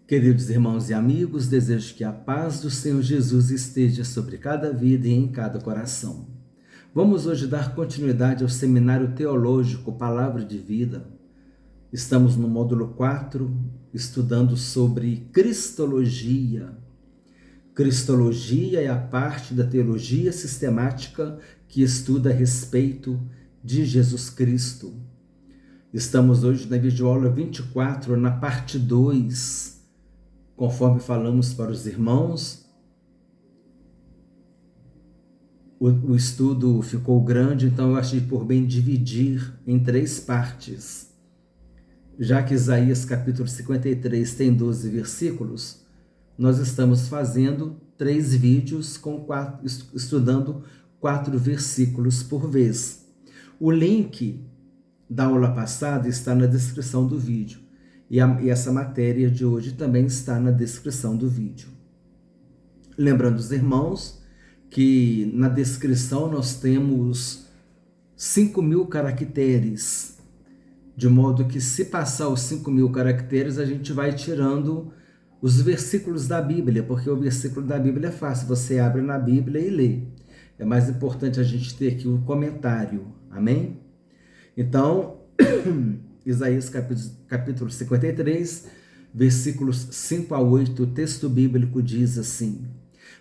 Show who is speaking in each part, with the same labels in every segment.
Speaker 1: Queridos irmãos e amigos, desejo que a paz do Senhor Jesus esteja sobre cada vida e em cada coração. Vamos hoje dar continuidade ao seminário teológico Palavra de Vida. Estamos no módulo 4, estudando sobre Cristologia. Cristologia é a parte da teologia sistemática que estuda a respeito de Jesus Cristo. Estamos hoje na videoaula 24, na parte 2. Conforme falamos para os irmãos, o estudo ficou grande, então eu achei por bem dividir em 3 partes. Já que Isaías capítulo 53 tem 12 versículos, nós estamos fazendo 3 vídeos estudando 4 versículos por vez. O link da aula passada está na descrição do vídeo. E essa matéria de hoje também está na descrição do vídeo. Lembrando os irmãos que na descrição nós temos 5.000 caracteres, de modo que se passar os 5.000 caracteres, a gente vai tirando os versículos da Bíblia, porque o versículo da Bíblia é fácil, você abre na Bíblia e lê. É mais importante a gente ter aqui o comentário, amém? Então, Isaías capítulo 53, versículos 5 a 8, o texto bíblico diz assim: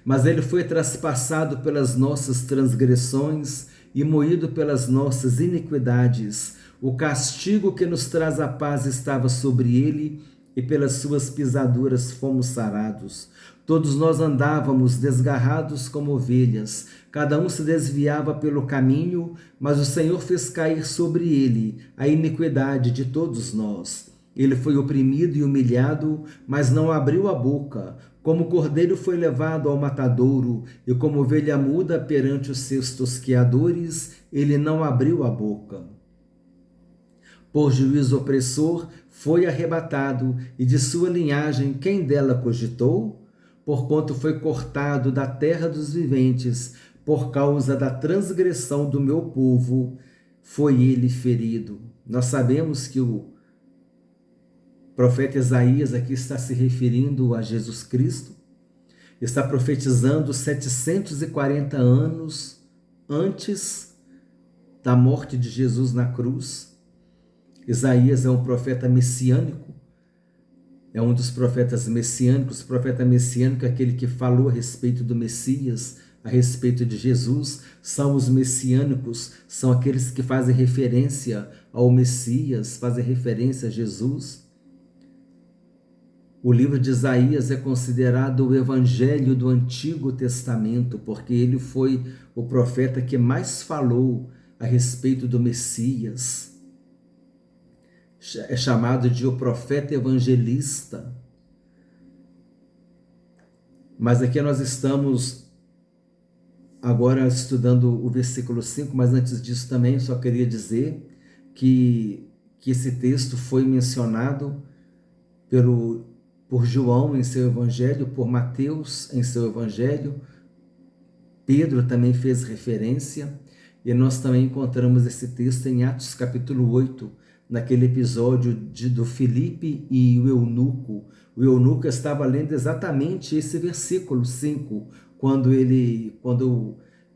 Speaker 1: Mas ele foi traspassado pelas nossas transgressões e moído pelas nossas iniquidades. O castigo que nos traz a paz estava sobre ele, e pelas suas pisaduras fomos sarados. Todos nós andávamos desgarrados como ovelhas, cada um se desviava pelo caminho, mas o Senhor fez cair sobre ele a iniquidade de todos nós. Ele foi oprimido e humilhado, mas não abriu a boca. Como cordeiro foi levado ao matadouro, e como ovelha muda perante os seus tosqueadores, ele não abriu a boca. Por juízo opressor foi arrebatado, e de sua linhagem quem dela cogitou? Porquanto foi cortado da terra dos viventes, por causa da transgressão do meu povo, foi ele ferido. Nós sabemos que o profeta Isaías aqui está se referindo a Jesus Cristo, está profetizando 740 anos antes da morte de Jesus na cruz. Isaías é um profeta messiânico, é um dos profetas messiânicos. O profeta messiânico é aquele que falou a respeito do Messias, a respeito de Jesus. São os messiânicos, são aqueles que fazem referência ao Messias, fazem referência a Jesus. O livro de Isaías é considerado o evangelho do Antigo Testamento, porque ele foi o profeta que mais falou a respeito do Messias. É chamado de o profeta evangelista. Mas aqui nós estamos agora estudando o versículo 5, mas antes disso também só queria dizer que esse texto foi mencionado por João em seu evangelho, por Mateus em seu evangelho, Pedro também fez referência, e nós também encontramos esse texto em Atos capítulo 8, naquele episódio do Filipe e o eunuco. O eunuco estava lendo exatamente esse versículo 5, quando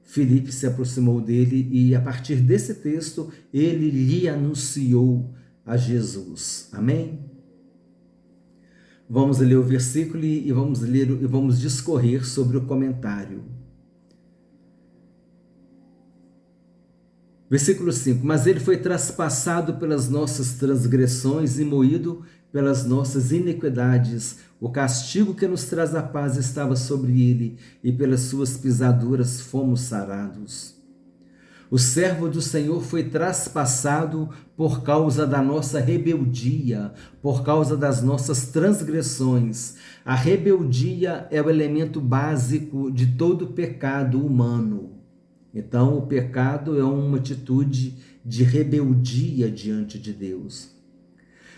Speaker 1: Filipe se aproximou dele, e a partir desse texto ele lhe anunciou a Jesus. Amém? Vamos ler o versículo e vamos discorrer sobre o comentário. Versículo 5, mas ele foi traspassado pelas nossas transgressões e moído pelas nossas iniquidades. O castigo que nos traz a paz estava sobre ele, e pelas suas pisaduras fomos sarados. O servo do Senhor foi traspassado por causa da nossa rebeldia, por causa das nossas transgressões. A rebeldia é o elemento básico de todo pecado humano. Então, o pecado é uma atitude de rebeldia diante de Deus.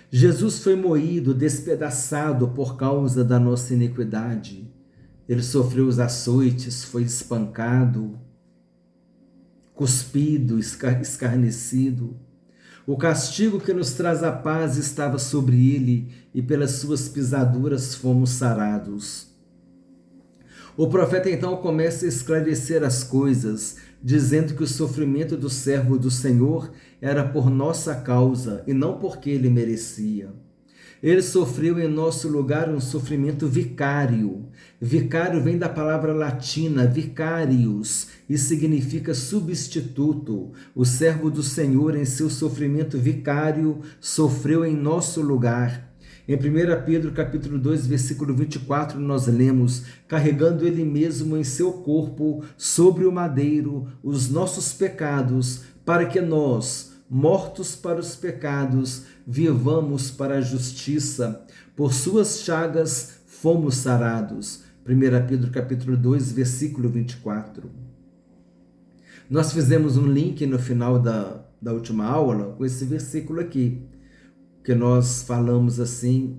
Speaker 1: Jesus foi moído, despedaçado por causa da nossa iniquidade. Ele sofreu os açoites, foi espancado, cuspido, escarnecido. O castigo que nos traz a paz estava sobre ele, e pelas suas pisaduras fomos sarados. O profeta então começa a esclarecer as coisas, dizendo que o sofrimento do servo do Senhor era por nossa causa e não porque ele merecia. Ele sofreu em nosso lugar um sofrimento vicário. Vicário vem da palavra latina vicarius e significa substituto. O servo do Senhor, em seu sofrimento vicário, sofreu em nosso lugar. Em 1 Pedro capítulo 2, versículo 24, nós lemos: carregando ele mesmo em seu corpo, sobre o madeiro, os nossos pecados, para que nós, mortos para os pecados, vivamos para a justiça. Por suas chagas fomos sarados. 1 Pedro capítulo 2, versículo 24. Nós fizemos um link no final da última aula com esse versículo aqui, que nós falamos assim: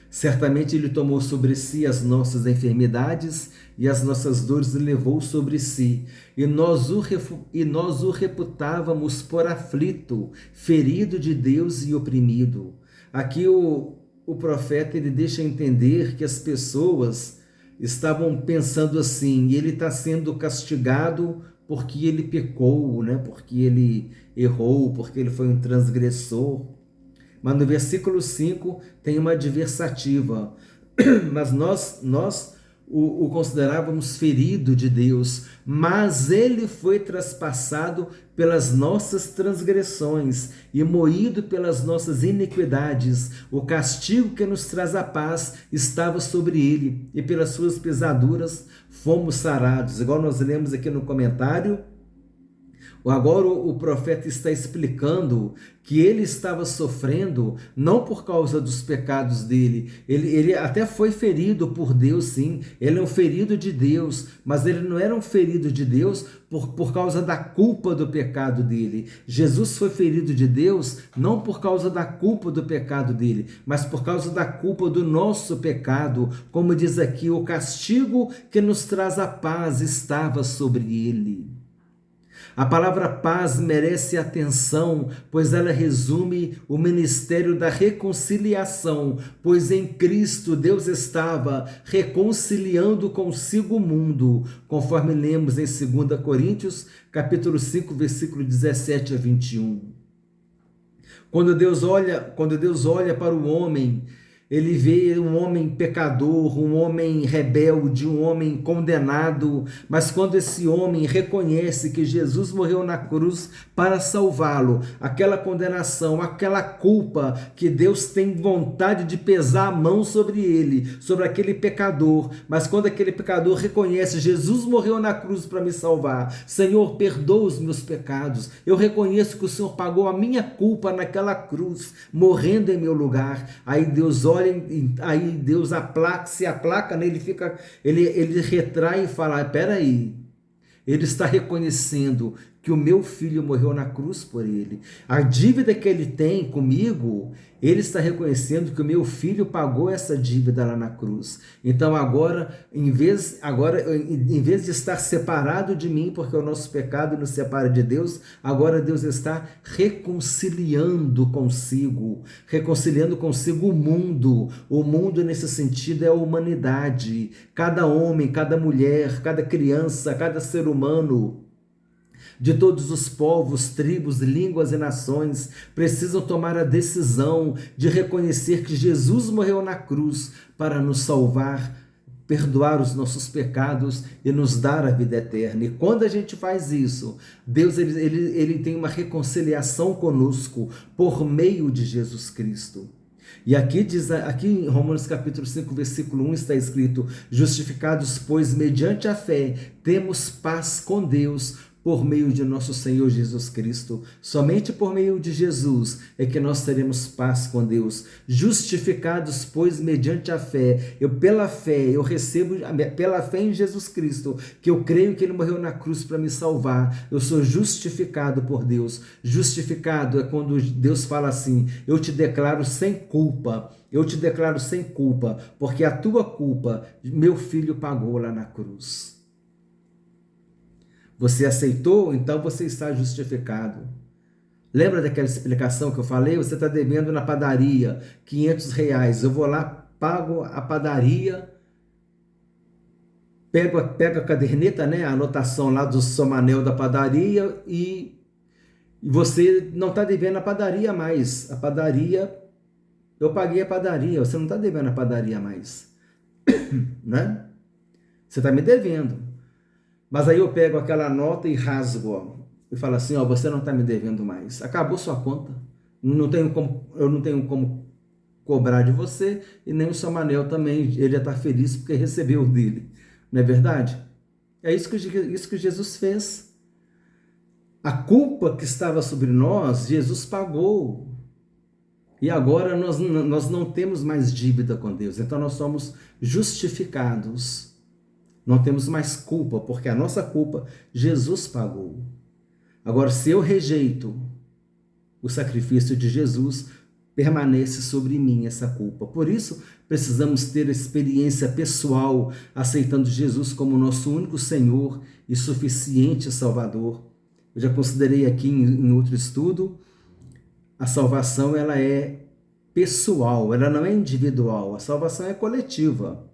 Speaker 1: certamente ele tomou sobre si as nossas enfermidades e as nossas dores levou sobre si, e nós o reputávamos por aflito, ferido de Deus e oprimido. Aqui o profeta ele deixa entender que as pessoas estavam pensando assim: ele está sendo castigado porque ele pecou, né? Porque ele errou, porque ele foi um transgressor. Mas no versículo 5 tem uma adversativa. Mas nós o considerávamos ferido de Deus, mas ele foi traspassado pelas nossas transgressões e moído pelas nossas iniquidades. O castigo que nos traz a paz estava sobre ele, e pelas suas pisaduras fomos sarados. Igual nós lemos aqui no comentário, agora o profeta está explicando que ele estava sofrendo não por causa dos pecados dele. Ele até foi ferido por Deus, sim. Ele é um ferido de Deus, mas ele não era um ferido de Deus por causa da culpa do pecado dele. Jesus foi ferido de Deus não por causa da culpa do pecado dele, mas por causa da culpa do nosso pecado. Como diz aqui, o castigo que nos traz a paz estava sobre ele. A palavra paz merece atenção, pois ela resume o ministério da reconciliação, pois em Cristo Deus estava reconciliando consigo o mundo, conforme lemos em 2 Coríntios, capítulo 5, versículo 17 a 21. Quando Deus olha para o homem, ele vê um homem pecador, um homem rebelde, um homem condenado, mas quando esse homem reconhece que Jesus morreu na cruz para salvá-lo, aquela condenação, aquela culpa que Deus tem vontade de pesar a mão sobre ele, sobre aquele pecador, mas quando aquele pecador reconhece: Jesus morreu na cruz para me salvar, Senhor, perdoa os meus pecados, eu reconheço que o Senhor pagou a minha culpa naquela cruz, morrendo em meu lugar, aí Deus olha, aí Deus se aplaca, né? Ele retrai e fala: peraí, ele está reconhecendo que o meu filho morreu na cruz por ele. A dívida que ele tem comigo, ele está reconhecendo que o meu filho pagou essa dívida lá na cruz. Então agora, em vez de estar separado de mim, porque o nosso pecado nos separa de Deus, agora Deus está reconciliando consigo o mundo. O mundo nesse sentido é a humanidade. Cada homem, cada mulher, cada criança, cada ser humano, de todos os povos, tribos, línguas e nações, precisam tomar a decisão de reconhecer que Jesus morreu na cruz para nos salvar, perdoar os nossos pecados e nos dar a vida eterna. E quando a gente faz isso, Deus ele tem uma reconciliação conosco por meio de Jesus Cristo. E aqui em Romanos capítulo 5, versículo 1 está escrito: justificados, pois, mediante a fé, temos paz com Deus, por meio de nosso Senhor Jesus Cristo. Somente por meio de Jesus é que nós teremos paz com Deus. Justificados, pois, mediante a fé. Pela fé em Jesus Cristo, que eu creio que Ele morreu na cruz para me salvar. Eu sou justificado por Deus. Justificado é quando Deus fala assim: eu te declaro sem culpa. Eu te declaro sem culpa, porque a tua culpa, meu filho pagou lá na cruz. Você aceitou? Então você está justificado. Lembra daquela explicação que eu falei? Você está devendo na padaria R$ 500. Eu vou lá, pago a padaria, pego a caderneta, né, a anotação lá do somanel da padaria e você não está devendo a padaria mais. A padaria, eu paguei a padaria, você não está devendo a padaria mais, né? Você está me devendo. Mas aí eu pego aquela nota e rasgo, ó, e falo assim, ó, você não está me devendo mais. Acabou sua conta. Eu não tenho como cobrar de você e nem o Samanel também. Ele já está feliz porque recebeu o dele. Não é verdade? É isso que Jesus fez. A culpa que estava sobre nós, Jesus pagou. E agora nós não temos mais dívida com Deus. Então nós somos justificados. Não temos mais culpa, porque a nossa culpa Jesus pagou. Agora, se eu rejeito o sacrifício de Jesus, permanece sobre mim essa culpa. Por isso, precisamos ter experiência pessoal, aceitando Jesus como nosso único Senhor e suficiente Salvador. Eu já considerei aqui em outro estudo, a salvação ela é pessoal, ela não é individual, a salvação é coletiva.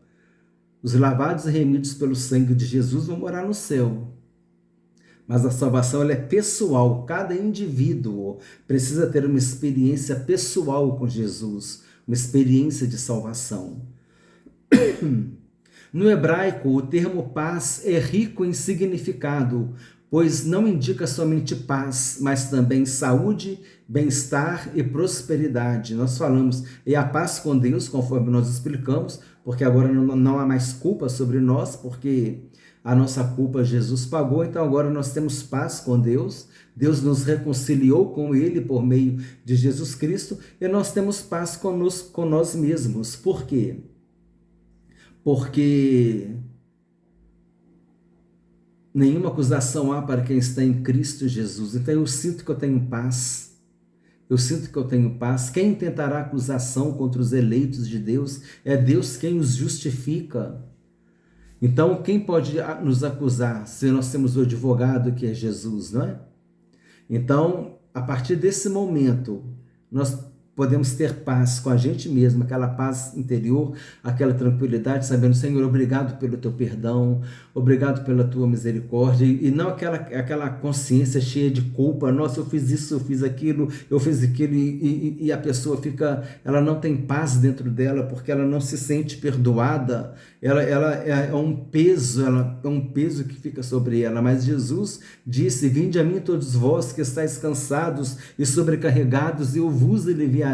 Speaker 1: Os lavados e remidos pelo sangue de Jesus vão morar no céu. Mas a salvação ela é pessoal, cada indivíduo precisa ter uma experiência pessoal com Jesus, uma experiência de salvação. No hebraico, o termo paz é rico em significado, pois não indica somente paz, mas também saúde, bem-estar e prosperidade. Nós falamos, e a paz com Deus, conforme nós explicamos, porque agora não há mais culpa sobre nós, porque a nossa culpa Jesus pagou, então agora nós temos paz com Deus, Deus nos reconciliou com Ele por meio de Jesus Cristo, e nós temos paz conosco, com nós mesmos. Por quê? Porque nenhuma acusação há para quem está em Cristo Jesus. Então eu sinto que eu tenho paz. Eu sinto que eu tenho paz. Quem tentará acusação contra os eleitos de Deus? É Deus quem os justifica. Então, quem pode nos acusar se nós temos o advogado que é Jesus, não é? Então, a partir desse momento, nós podemos ter paz com a gente mesmo, aquela paz interior, aquela tranquilidade, sabendo, Senhor, obrigado pelo teu perdão, obrigado pela tua misericórdia, e não aquela consciência cheia de culpa, nossa, eu fiz isso, eu fiz aquilo, e a pessoa ela não tem paz dentro dela, porque ela não se sente perdoada, ela é um peso que fica sobre ela. Mas Jesus disse, vinde a mim todos vós que estáis cansados e sobrecarregados, e eu vos aliviarei.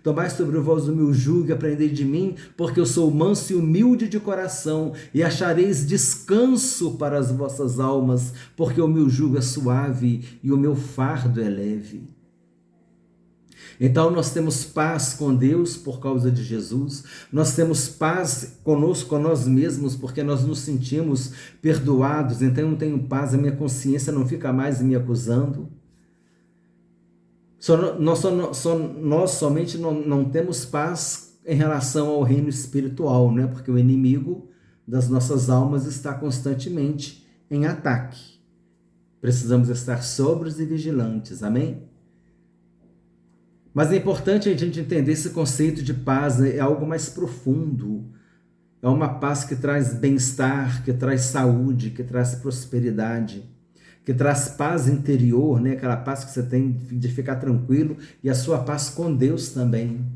Speaker 1: Tomai sobre vós o meu jugo e aprendei de mim, porque eu sou manso e humilde de coração, e achareis descanso para as vossas almas, porque o meu jugo é suave e o meu fardo é leve. Então nós temos paz com Deus por causa de Jesus, nós temos paz conosco, com nós mesmos, porque nós nos sentimos perdoados. Então eu tenho paz, a minha consciência não fica mais me acusando. Nós somente não temos paz em relação ao reino espiritual, né? Porque o inimigo das nossas almas está constantemente em ataque. Precisamos estar sóbrios e vigilantes, amém? Mas é importante a gente entender esse conceito de paz, né? É algo mais profundo. É uma paz que traz bem-estar, que traz saúde, que traz prosperidade, que traz paz interior, né? Aquela paz que você tem de ficar tranquilo, e a sua paz com Deus também.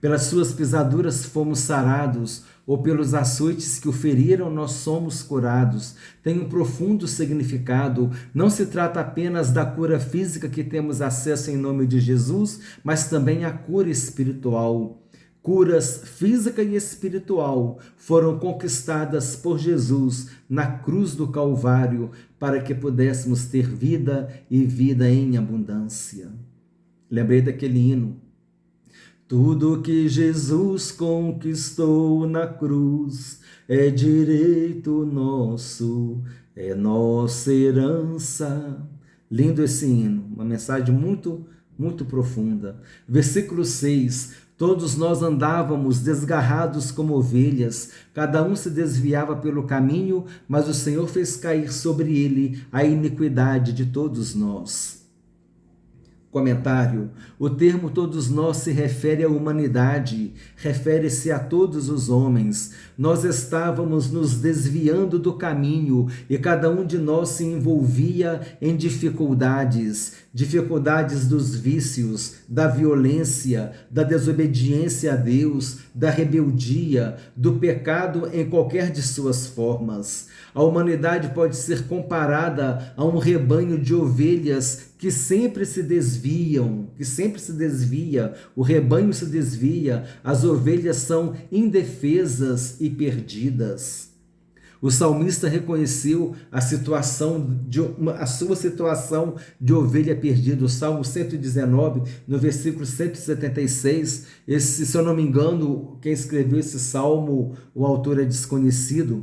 Speaker 1: Pelas suas pisaduras fomos sarados, ou pelos açoites que o feriram nós somos curados. Tem um profundo significado. Não se trata apenas da cura física que temos acesso em nome de Jesus, mas também a cura espiritual. Curas física e espiritual foram conquistadas por Jesus na cruz do Calvário, para que pudéssemos ter vida e vida em abundância. Lembrei daquele hino. Tudo que Jesus conquistou na cruz é direito nosso, é nossa herança. Lindo esse hino, uma mensagem muito, muito profunda. Versículo 6. Todos nós andávamos desgarrados como ovelhas, cada um se desviava pelo caminho, mas o Senhor fez cair sobre ele a iniquidade de todos nós. Comentário: o termo todos nós se refere à humanidade, refere-se a todos os homens. Nós estávamos nos desviando do caminho e cada um de nós se envolvia em dificuldades dos vícios, da violência, da desobediência a Deus, da rebeldia, do pecado em qualquer de suas formas. A humanidade pode ser comparada a um rebanho de ovelhas que sempre se desvia, o rebanho se desvia, as ovelhas são indefesas e perdidas. O salmista reconheceu a sua situação de ovelha perdida. O Salmo 119, no versículo 176, se eu não me engano, quem escreveu esse salmo, o autor é desconhecido.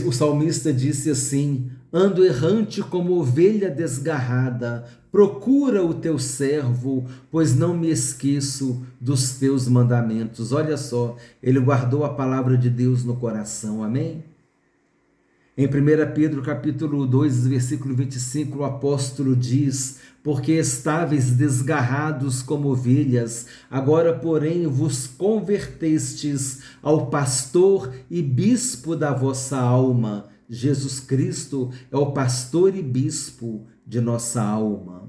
Speaker 1: O salmista disse assim: ando errante como ovelha desgarrada, procura o teu servo, pois não me esqueço dos teus mandamentos. Olha só, ele guardou a palavra de Deus no coração, amém? Em 1 Pedro capítulo 2, versículo 25, o apóstolo diz: porque estáveis desgarrados como ovelhas, agora, porém, vos convertestes ao pastor e bispo da vossa alma. Jesus Cristo é o pastor e bispo de nossa alma.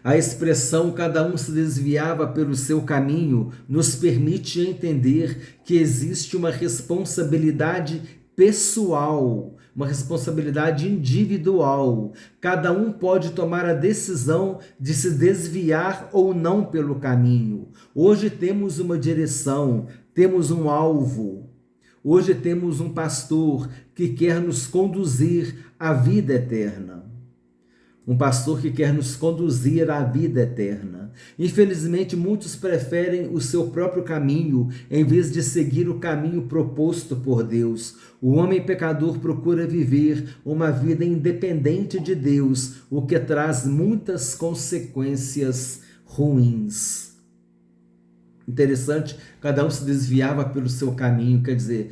Speaker 1: A expressão cada um se desviava pelo seu caminho nos permite entender que existe uma responsabilidade pessoal, uma responsabilidade individual. Cada um pode tomar a decisão de se desviar ou não pelo caminho. Hoje temos uma direção, temos um alvo. Hoje temos um pastor que quer nos conduzir à vida eterna. Um pastor que quer nos conduzir à vida eterna. Infelizmente, muitos preferem o seu próprio caminho em vez de seguir o caminho proposto por Deus. O homem pecador procura viver uma vida independente de Deus, o que traz muitas consequências ruins. Interessante, cada um se desviava pelo seu caminho, quer dizer,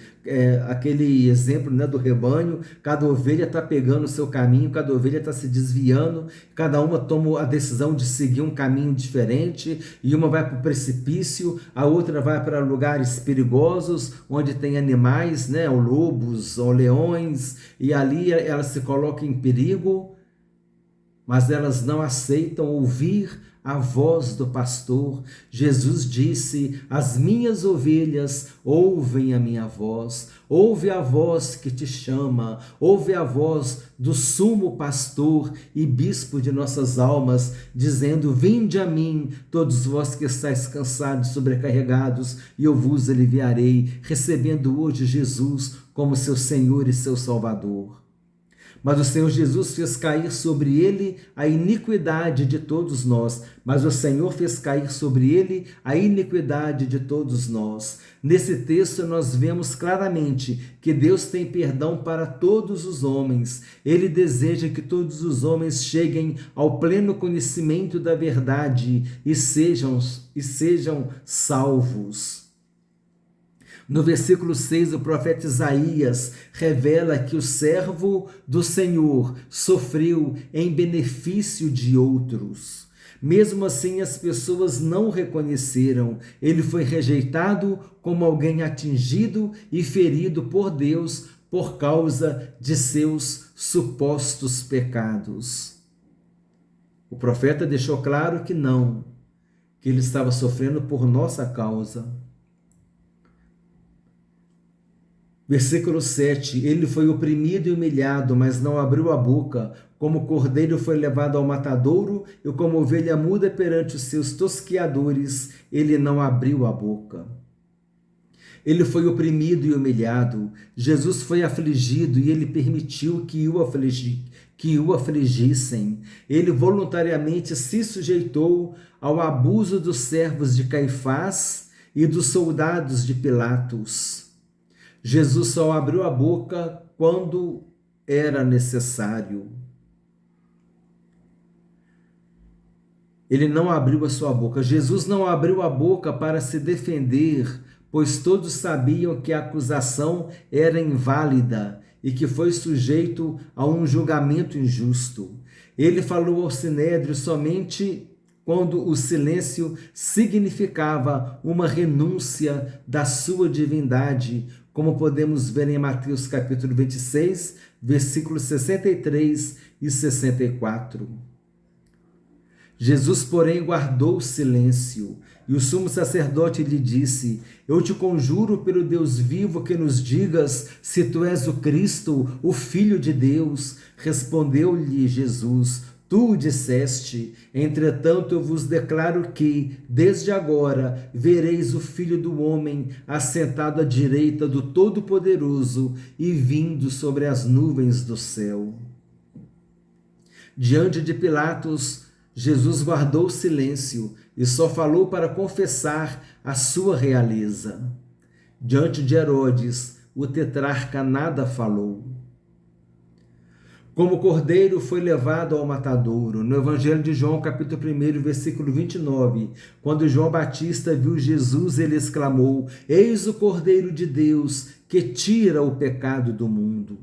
Speaker 1: aquele exemplo, né, do rebanho, cada ovelha está pegando o seu caminho, cada ovelha está se desviando, cada uma toma a decisão de seguir um caminho diferente, e uma vai para o precipício, a outra vai para lugares perigosos, onde tem animais, né, ou lobos, ou leões, e ali ela se coloca em perigo, mas elas não aceitam ouvir a voz do pastor. Jesus disse: as minhas ovelhas ouvem a minha voz. Ouve a voz que te chama, ouve a voz do sumo pastor e bispo de nossas almas, dizendo: vinde a mim, todos vós que estáis cansados, sobrecarregados, e eu vos aliviarei, recebendo hoje Jesus como seu Senhor e seu Salvador. Mas o Senhor Jesus fez cair sobre ele a iniquidade de todos nós. Mas o Senhor fez cair sobre ele a iniquidade de todos nós. Nesse texto nós vemos claramente que Deus tem perdão para todos os homens. Ele deseja que todos os homens cheguem ao pleno conhecimento da verdade e sejam salvos. No versículo 6, o profeta Isaías revela que o servo do Senhor sofreu em benefício de outros. Mesmo assim, as pessoas não o reconheceram. Ele foi rejeitado como alguém atingido e ferido por Deus por causa de seus supostos pecados. O profeta deixou claro que não, que ele estava sofrendo por nossa causa. Versículo 7, ele foi oprimido e humilhado, mas não abriu a boca. Como cordeiro foi levado ao matadouro, e como ovelha muda perante os seus tosqueadores, ele não abriu a boca. Ele foi oprimido e humilhado. Jesus foi afligido e ele permitiu que o afligissem. Ele voluntariamente se sujeitou ao abuso dos servos de Caifás e dos soldados de Pilatos. Jesus só abriu a boca quando era necessário. Ele não abriu a sua boca. Jesus não abriu a boca para se defender, pois todos sabiam que a acusação era inválida e que foi sujeito a um julgamento injusto. Ele falou ao sinédrio somente quando o silêncio significava uma renúncia da sua divindade, como podemos ver em Mateus capítulo 26, versículos 63 e 64. Jesus, porém, guardou o silêncio, e o sumo sacerdote lhe disse: Eu te conjuro pelo Deus vivo que nos digas se tu és o Cristo, o Filho de Deus. Respondeu-lhe Jesus: Tu o disseste. Entretanto, eu vos declaro que, desde agora, vereis o Filho do Homem assentado à direita do Todo-Poderoso e vindo sobre as nuvens do céu. Diante de Pilatos, Jesus guardou silêncio e só falou para confessar a sua realeza. Diante de Herodes, o tetrarca nada falou. Como o cordeiro foi levado ao matadouro, no Evangelho de João, capítulo 1, versículo 29, quando João Batista viu Jesus, ele exclamou: Eis o Cordeiro de Deus que tira o pecado do mundo.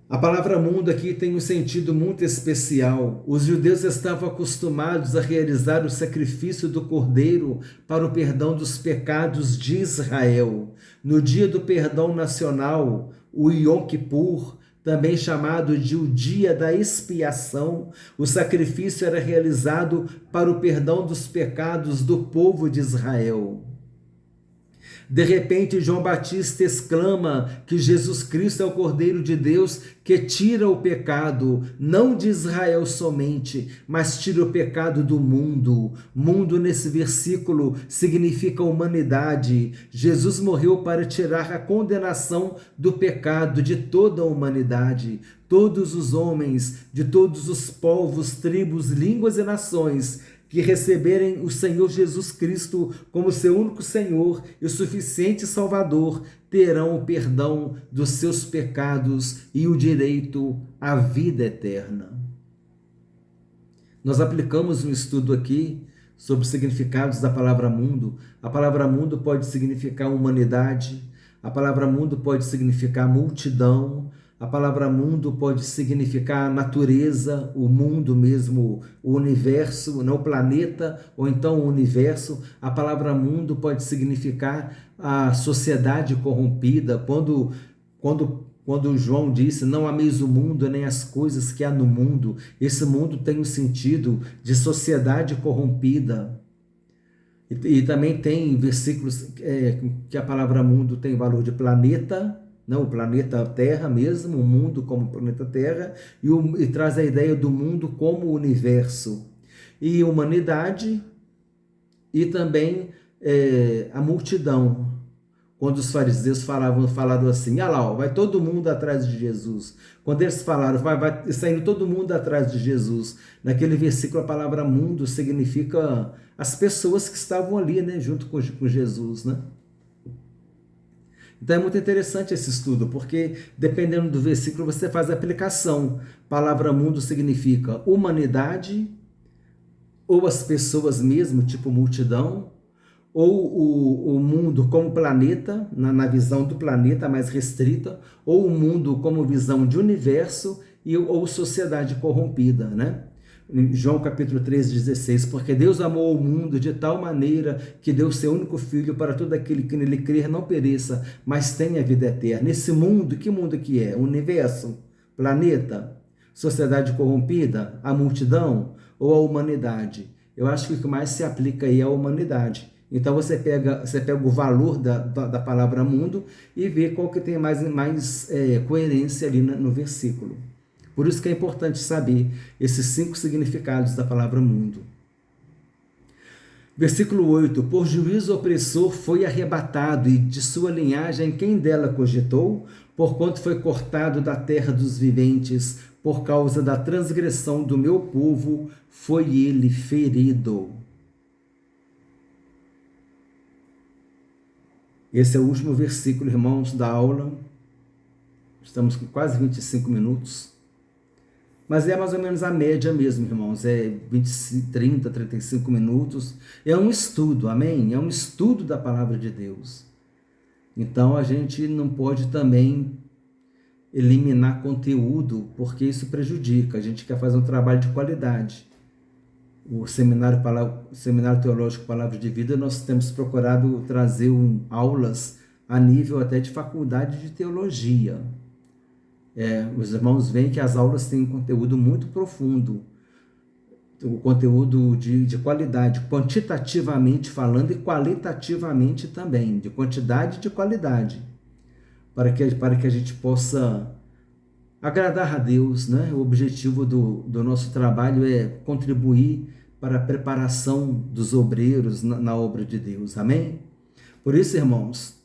Speaker 1: A palavra mundo aqui tem um sentido muito especial. Os judeus estavam acostumados a realizar o sacrifício do cordeiro para o perdão dos pecados de Israel. No dia do perdão nacional, o Yom Kippur, também chamado de o dia da expiação, o sacrifício era realizado para o perdão dos pecados do povo de Israel. De repente, João Batista exclama que Jesus Cristo é o Cordeiro de Deus que tira o pecado, não de Israel somente, mas tira o pecado do mundo. Mundo, nesse versículo, significa humanidade. Jesus morreu para tirar a condenação do pecado de toda a humanidade. Todos os homens, de todos os povos, tribos, línguas e nações, que receberem o Senhor Jesus Cristo como seu único Senhor e suficiente Salvador, terão o perdão dos seus pecados e o direito à vida eterna. Nós aplicamos um estudo aqui sobre os significados da palavra mundo. A palavra mundo pode significar humanidade, a palavra mundo pode significar multidão, a palavra mundo pode significar natureza, o mundo mesmo, o universo, não o planeta, ou então o universo. A palavra mundo pode significar a sociedade corrompida. Quando João disse, não ameis o mundo nem as coisas que há no mundo, esse mundo tem o sentido de sociedade corrompida. E também tem versículos que a palavra mundo tem valor de planeta, não, o planeta Terra mesmo, o mundo como planeta Terra, e traz a ideia do mundo como universo. E humanidade, e também a multidão. Quando os fariseus falaram assim, lá, vai todo mundo atrás de Jesus. Quando eles falaram, vai saindo todo mundo atrás de Jesus. Naquele versículo, a palavra mundo significa as pessoas que estavam ali, né, junto com Jesus, né? Então é muito interessante esse estudo, porque dependendo do versículo você faz a aplicação. Palavra mundo significa humanidade, ou as pessoas mesmo, tipo multidão, ou o mundo como planeta, na visão do planeta mais restrita, ou o mundo como visão de universo, ou sociedade corrompida, né? João capítulo 3,16, porque Deus amou o mundo de tal maneira que deu seu único Filho para todo aquele que nele crer não pereça, mas tenha vida eterna. Esse mundo, que mundo que é? Universo? Planeta? Sociedade corrompida? A multidão? Ou a humanidade? Eu acho que o que mais se aplica aí é a humanidade. Então você pega o valor da palavra mundo e vê qual que tem mais coerência ali no versículo. Por isso que é importante saber esses 5 significados da palavra mundo. Versículo 8. Por juízo opressor foi arrebatado, e de sua linhagem quem dela cogitou? Porquanto foi cortado da terra dos viventes, por causa da transgressão do meu povo, foi ele ferido. Esse é o último versículo, irmãos, da aula. Estamos com quase 25 minutos. Mas é mais ou menos a média mesmo, irmãos. É 30, 35 minutos. É um estudo, amém? É um estudo da palavra de Deus. Então, a gente não pode também eliminar conteúdo, porque isso prejudica. A gente quer fazer um trabalho de qualidade. O Seminário Teológico Palavra de Vida, nós temos procurado trazer aulas a nível até de faculdade de teologia. Os irmãos veem que as aulas têm um conteúdo muito profundo, o conteúdo de qualidade, quantitativamente falando e qualitativamente também, de quantidade e de qualidade, para que a gente possa agradar a Deus, né? O objetivo do nosso trabalho é contribuir para a preparação dos obreiros na obra de Deus, amém? Por isso, irmãos,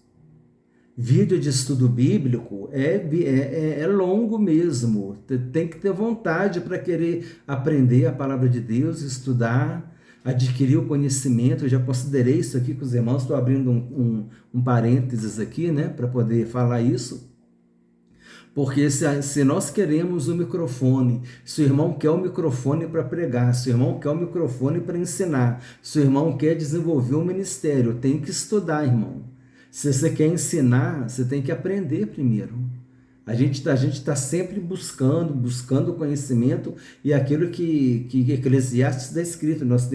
Speaker 1: vídeo de estudo bíblico é longo mesmo, tem que ter vontade para querer aprender a palavra de Deus, estudar, adquirir o conhecimento. Eu já considerei isso aqui com os irmãos, estou abrindo um parênteses aqui, né, para poder falar isso. Porque se nós queremos o microfone, se o irmão quer o microfone para pregar, se o irmão quer o microfone para ensinar, se o irmão quer desenvolver um ministério, tem que estudar, irmão. Se você quer ensinar, você tem que aprender primeiro. A gente está sempre buscando conhecimento, e aquilo que Eclesiastes está escrito, nós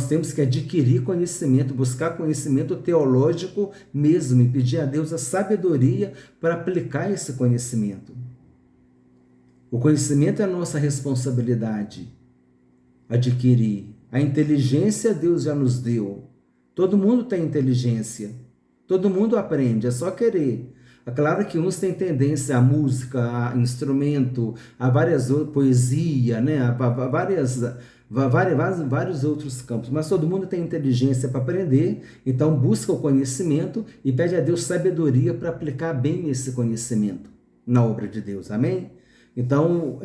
Speaker 1: temos que adquirir conhecimento, buscar conhecimento teológico mesmo, e pedir a Deus a sabedoria para aplicar esse conhecimento. O conhecimento é a nossa responsabilidade, adquirir. A inteligência Deus já nos deu. Todo mundo tem inteligência, todo mundo aprende, é só querer. É claro que uns têm tendência à música, a instrumento, a poesia, né? A vários outros campos, mas todo mundo tem inteligência para aprender, então busca o conhecimento e pede a Deus sabedoria para aplicar bem esse conhecimento na obra de Deus, amém? Então,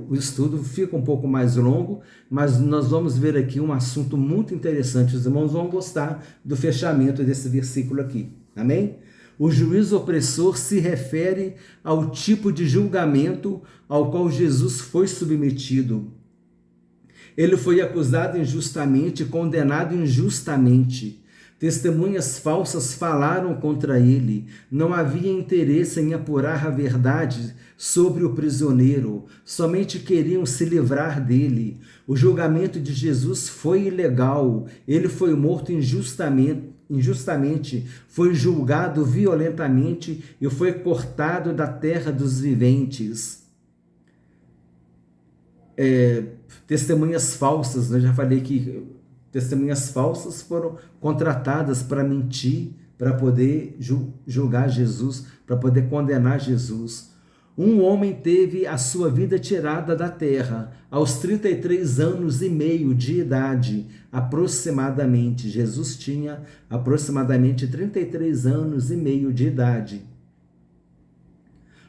Speaker 1: o estudo fica um pouco mais longo, mas nós vamos ver aqui um assunto muito interessante. Os irmãos vão gostar do fechamento desse versículo aqui, amém? O juízo opressor se refere ao tipo de julgamento ao qual Jesus foi submetido. Ele foi acusado injustamente, condenado injustamente. Testemunhas falsas falaram contra ele. Não havia interesse em apurar a verdade sobre o prisioneiro. Somente queriam se livrar dele. O julgamento de Jesus foi ilegal. Ele foi morto injustamente, foi julgado violentamente e foi cortado da terra dos viventes. Testemunhas falsas, eu já falei que testemunhas falsas foram contratadas para mentir, para poder julgar Jesus, para poder condenar Jesus. Um homem teve a sua vida tirada da terra aos 33 anos e meio de idade, aproximadamente. Jesus tinha aproximadamente 33 anos e meio de idade.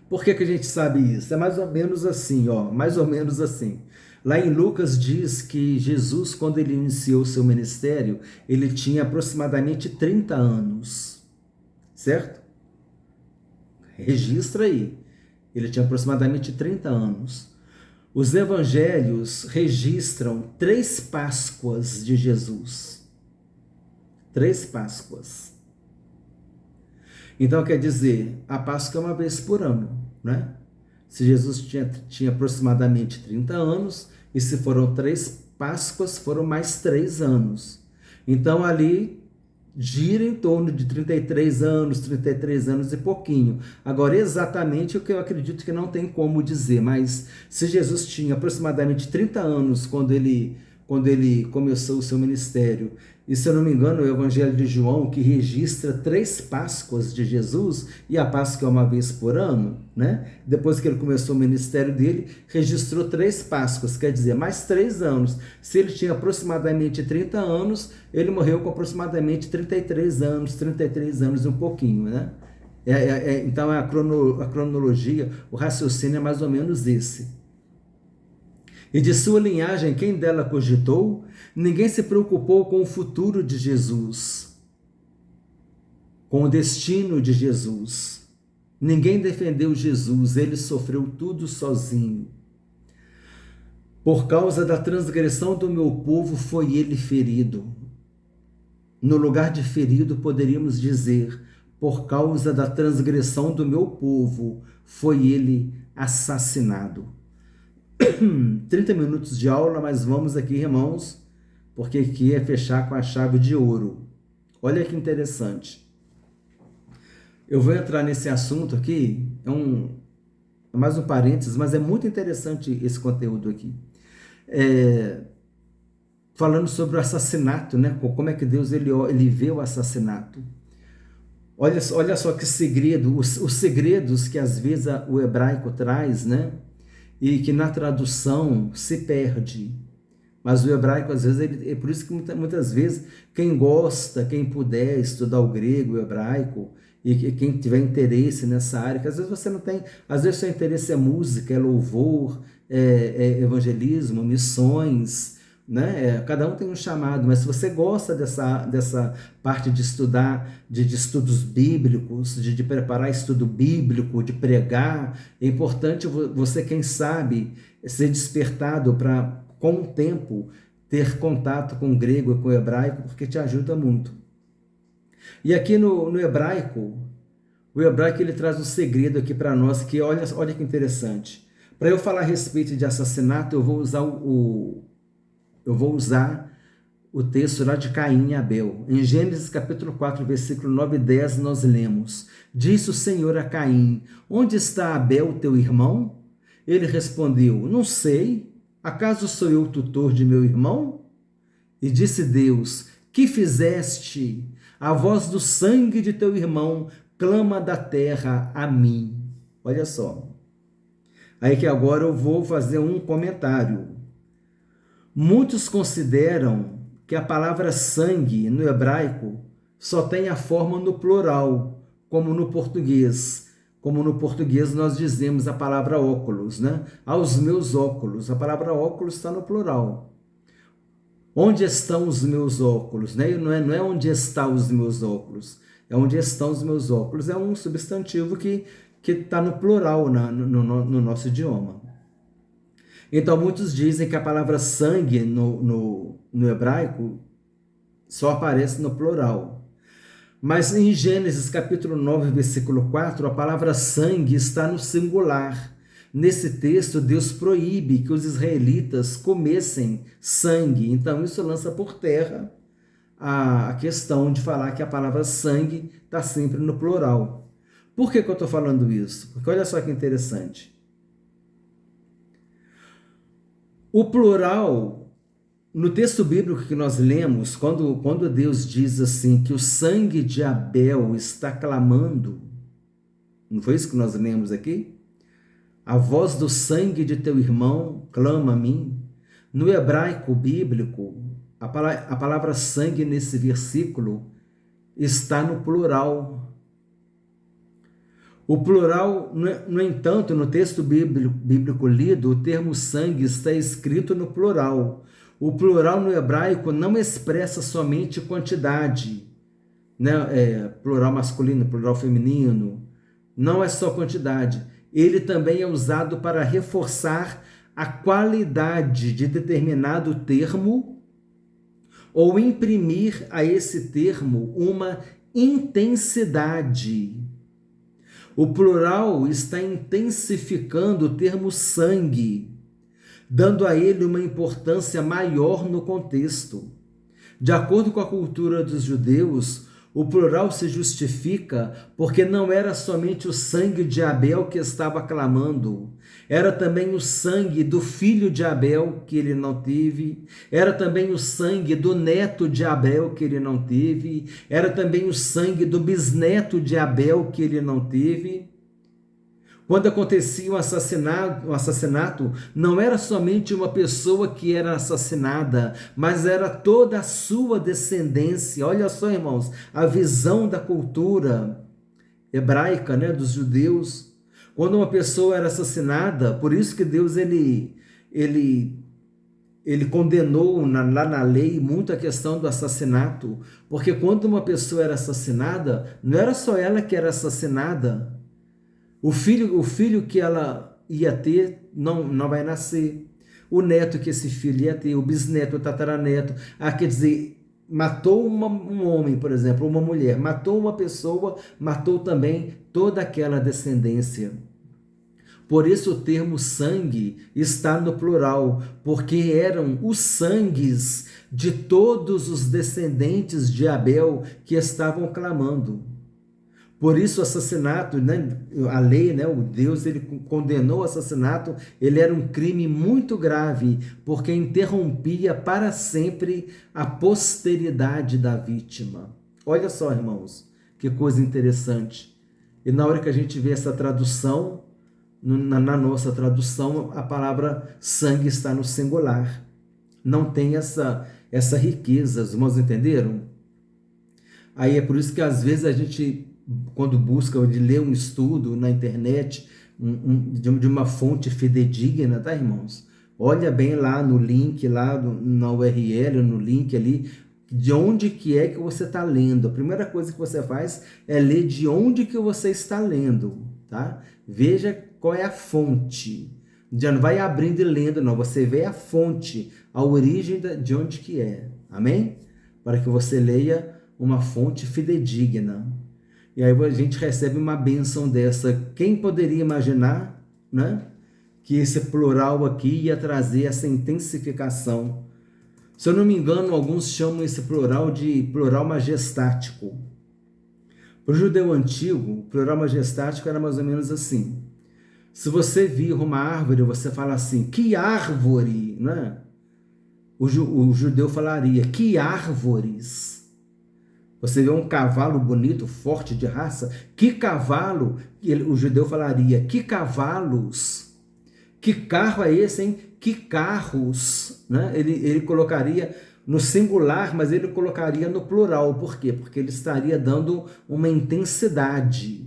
Speaker 1: Por que a gente sabe isso? É mais ou menos assim, mais ou menos assim. Lá em Lucas diz que Jesus, quando ele iniciou seu ministério, ele tinha aproximadamente 30 anos, certo? Registra aí. Ele tinha aproximadamente 30 anos. Os evangelhos registram 3 Páscoas de Jesus. 3 Páscoas. Então, quer dizer, a Páscoa é uma vez por ano, né? Se Jesus tinha aproximadamente 30 anos, e se foram 3 Páscoas, foram mais 3 anos. Então, ali gira em torno de 33 anos e pouquinho. Agora, exatamente o que eu acredito que não tem como dizer, mas se Jesus tinha aproximadamente 30 anos quando ele começou o seu ministério, e se eu não me engano, o Evangelho de João, que registra 3 Páscoas de Jesus, e a Páscoa é uma vez por ano, né? Depois que ele começou o ministério dele, registrou 3 Páscoas, quer dizer, mais 3 anos. Se ele tinha aproximadamente 30 anos, ele morreu com aproximadamente 33 anos e um pouquinho, né? Então a cronologia, o raciocínio é mais ou menos esse. E de sua linhagem, quem dela cogitou? Ninguém se preocupou com o futuro de Jesus, com o destino de Jesus. Ninguém defendeu Jesus, ele sofreu tudo sozinho. Por causa da transgressão do meu povo foi ele ferido. No lugar de ferido, poderíamos dizer, por causa da transgressão do meu povo, foi ele assassinado. 30 minutos de aula, mas vamos aqui, irmãos, porque aqui é fechar com a chave de ouro. Olha que interessante. Eu vou entrar nesse assunto aqui, é mais um parênteses, mas é muito interessante esse conteúdo aqui. Falando sobre o assassinato, né? Como é que Deus ele vê o assassinato. Olha só que segredo, os segredos que às vezes o hebraico traz, né? E que na tradução se perde. Mas o hebraico, às vezes, é por isso que muitas vezes, quem gosta, quem puder estudar o grego, o hebraico, e quem tiver interesse nessa área, que às vezes você não tem, às vezes seu interesse é música, é louvor, é evangelismo, missões, né? Cada um tem um chamado, mas se você gosta dessa parte de estudar, de estudos bíblicos, de preparar estudo bíblico, de pregar, é importante você, quem sabe, ser despertado para, com o tempo, ter contato com o grego e com o hebraico, porque te ajuda muito. E aqui no hebraico, o hebraico ele traz um segredo aqui para nós, que olha que interessante. Para eu falar a respeito de assassinato, eu vou usar o texto lá de Caim e Abel. Em Gênesis capítulo 4, versículo 9 e 10, nós lemos: Disse o Senhor a Caim: Onde está Abel, teu irmão? Ele respondeu: Não sei. Acaso sou eu tutor de meu irmão? E disse Deus: Que fizeste? A voz do sangue de teu irmão clama da terra a mim. Olha só. Aí que agora eu vou fazer um comentário. Muitos consideram que a palavra sangue no hebraico só tem a forma no plural, como no português. Como no português nós dizemos a palavra óculos, né? Aos meus óculos. A palavra óculos está no plural. Onde estão os meus óculos? Né? Não é onde estão os meus óculos. É onde estão os meus óculos. É um substantivo que está no plural no nosso idioma. Então, muitos dizem que a palavra sangue no hebraico só aparece no plural. Mas em Gênesis capítulo 9, versículo 4, a palavra sangue está no singular. Nesse texto, Deus proíbe que os israelitas comessem sangue. Então, isso lança por terra a questão de falar que a palavra sangue está sempre no plural. Por que eu estou falando isso? Porque olha só que interessante. O plural, no texto bíblico que nós lemos, quando Deus diz assim, que o sangue de Abel está clamando, não foi isso que nós lemos aqui? A voz do sangue de teu irmão clama a mim. No hebraico bíblico, a palavra sangue nesse versículo está no plural. O plural, no entanto, no texto bíblico lido, o termo sangue está escrito no plural. O plural no hebraico não expressa somente quantidade, né? Plural masculino, plural feminino, não é só quantidade. Ele também é usado para reforçar a qualidade de determinado termo ou imprimir a esse termo uma intensidade. O plural está intensificando o termo sangue, dando a ele uma importância maior no contexto. De acordo com a cultura dos judeus, o plural se justifica porque não era somente o sangue de Abel que estava clamando, era também o sangue do filho de Abel que ele não teve, era também o sangue do neto de Abel que ele não teve, era também o sangue do bisneto de Abel que ele não teve. Quando acontecia um assassinato, não era somente uma pessoa que era assassinada, mas era toda a sua descendência. Olha só, irmãos, a visão da cultura hebraica, né, dos judeus. Quando uma pessoa era assassinada, por isso que Deus ele condenou lá na lei muito a questão do assassinato, porque quando uma pessoa era assassinada, não era só ela que era assassinada. O filho que ela ia ter não vai nascer. O neto que esse filho ia ter, o bisneto, o tataraneto. Quer dizer, matou um homem, por exemplo, uma mulher, matou uma pessoa, matou também toda aquela descendência. Por isso o termo sangue está no plural, porque eram os sangues de todos os descendentes de Abel que estavam clamando. Por isso o assassinato, né, a lei, né, o Deus, ele condenou o assassinato, ele era um crime muito grave, porque interrompia para sempre a posteridade da vítima. Olha só, irmãos, que coisa interessante. E na hora que a gente vê essa tradução, na nossa tradução, a palavra sangue está no singular. Não tem essa riqueza, os irmãos entenderam? Aí é por isso que às vezes a gente, quando busca de ler um estudo na internet, de uma fonte fidedigna, tá, irmãos? Olha bem lá no link, lá na URL, no link ali, de onde que é que você está lendo. A primeira coisa que você faz é ler de onde que você está lendo, tá? Veja qual é a fonte. Já não vai abrindo e lendo, não. Você vê a fonte, a origem de onde que é. Amém? Para que você leia uma fonte fidedigna. E aí a gente recebe uma bênção dessa. Quem poderia imaginar, né, que esse plural aqui ia trazer essa intensificação? Se eu não me engano, alguns chamam esse plural de plural majestático. Para o judeu antigo, o plural majestático era mais ou menos assim. Se você vir uma árvore, você fala assim, que árvore, né? O judeu falaria, que árvores. Você vê um cavalo bonito, forte de raça, que cavalo, o judeu falaria, que cavalos. Que carro é esse, hein? Que carros, né? Ele colocaria no singular, mas ele colocaria no plural. Por quê? Porque ele estaria dando uma intensidade.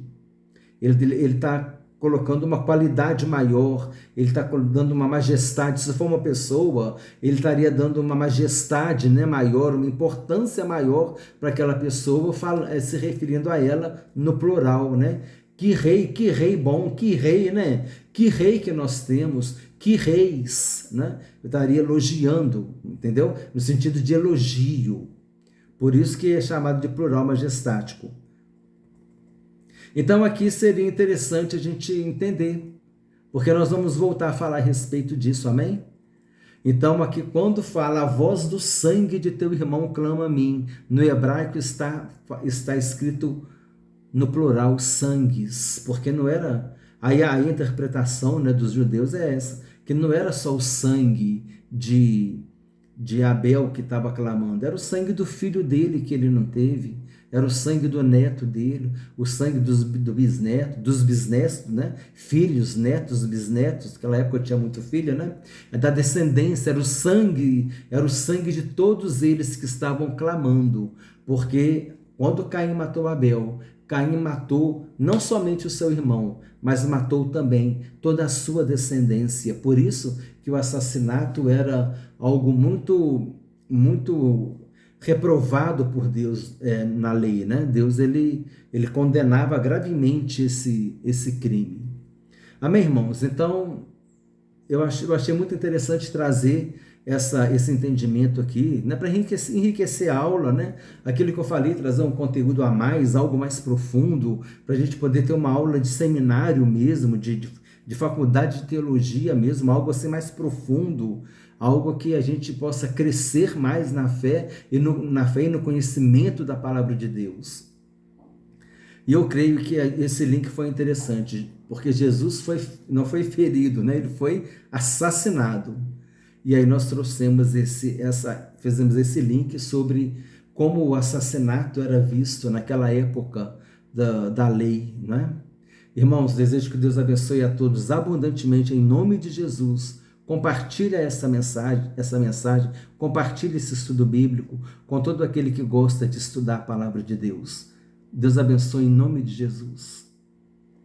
Speaker 1: Ele está colocando uma qualidade maior, ele está dando uma majestade. Se for uma pessoa, ele estaria dando uma majestade, né, maior, uma importância maior para aquela pessoa, se referindo a ela no plural, né? Que rei bom, que rei, né? Que rei que nós temos, que reis, né? Eu estaria elogiando, entendeu? No sentido de elogio. Por isso que é chamado de plural majestático. Então aqui seria interessante a gente entender, porque nós vamos voltar a falar a respeito disso, amém? Então aqui quando fala a voz do sangue de teu irmão clama a mim, no hebraico está escrito no plural sangues, porque não era, aí a interpretação, né, dos judeus é essa, que não era só o sangue de Abel que estava clamando, era o sangue do filho dele que ele não teve, era o sangue do neto dele, o sangue dos bisnetos, né? Filhos, netos, bisnetos, naquela época tinha muito filho, né? Da descendência, era o sangue de todos eles que estavam clamando, porque quando Caim matou Abel, Caim matou não somente o seu irmão, mas matou também toda a sua descendência. Por isso que o assassinato era algo muito, muito reprovado por Deus na lei, né? Deus ele condenava gravemente esse crime. Amém, irmãos? Então, eu achei muito interessante trazer esse entendimento aqui, né, para enriquecer a aula, né? Aquilo que eu falei, trazer um conteúdo a mais, algo mais profundo, para a gente poder ter uma aula de seminário mesmo, de faculdade de teologia mesmo, algo assim mais profundo, algo que a gente possa crescer mais na fé e no conhecimento da palavra de Deus. E eu creio que esse link foi interessante, porque Jesus não foi ferido, né? Ele foi assassinado. E aí nós trouxemos fizemos esse link sobre como o assassinato era visto naquela época da lei, né? Irmãos, desejo que Deus abençoe a todos abundantemente em nome de Jesus. Compartilha essa mensagem, compartilha esse estudo bíblico com todo aquele que gosta de estudar a palavra de Deus. Deus abençoe em nome de Jesus.